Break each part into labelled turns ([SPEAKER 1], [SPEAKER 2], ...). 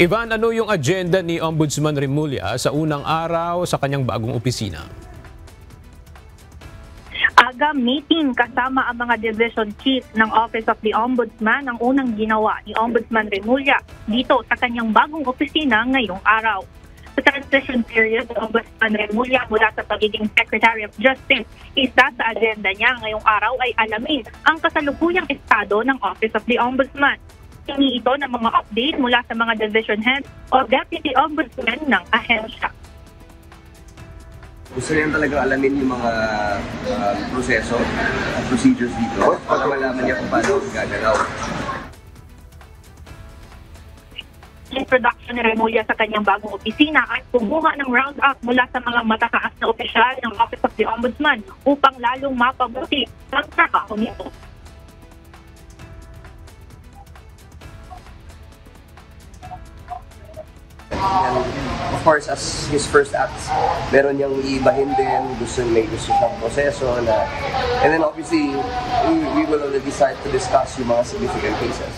[SPEAKER 1] Ivan, ano yung agenda ni Ombudsman Remulla sa unang araw sa kanyang bagong opisina?
[SPEAKER 2] Aga meeting kasama ang mga division chief ng Office of the Ombudsman ang unang ginawa ni Ombudsman Remulla dito sa kanyang bagong opisina ngayong araw. Sa transition period, Ombudsman Remulla mula sa pagiging Secretary of Justice, isa sa agenda niya ngayong araw ay alamin ang kasalukuyang estado ng Office of the Ombudsman. Hingi ito ng mga update mula sa mga division heads o deputy ombudsman ng ahensya.
[SPEAKER 3] Gusto niya talaga alamin yung mga proseso at procedures dito para malaman niya kung paano gagalaw.
[SPEAKER 2] Introduction ni Remulla sa kanyang bagong opisina ay kumuha ng round-up mula sa mga matataas na opisyal ng Office of the Ombudsman upang lalong mapabuti ang trabaho nito.
[SPEAKER 3] Of course, as his first acts, meron niyang iibahin din, may gusto siyang proseso na, and then obviously, we will only decide to discuss yung mga significant cases.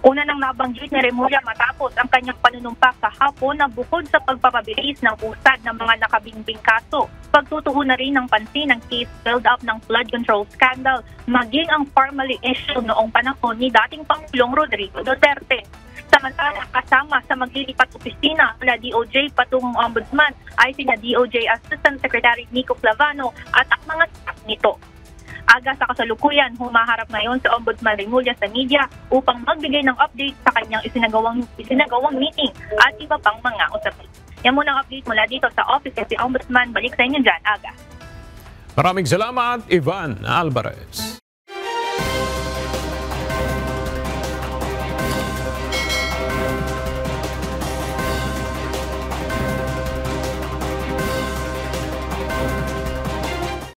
[SPEAKER 2] Una nang nabanggit ni Remulla matapos ang kanyang panunumpa kahapon na bukod sa pagpapabilis ng usad ng mga nakabingbing kaso, pagtutuon na rin ng pansin ng case build-up ng flood control scandal, maging ang formally issue noong panahon ni dating Pangulong Rodrigo Duterte. Samantala, kasama sa maglilipat opisina mula DOJ patungong Ombudsman ay sina DOJ Assistant Secretary Nico Clavano at ang mga staff nito. Aga sa kasalukuyan, humaharap ngayon sa Ombudsman Remulla sa media upang magbigay ng update sa kanyang isinagawang meeting at iba pang mga usapin. Yan muna ang update mula dito sa Office of the Ombudsman. Balik sa inyo dyan, Aga.
[SPEAKER 1] Maraming salamat, Ivan Alvarez.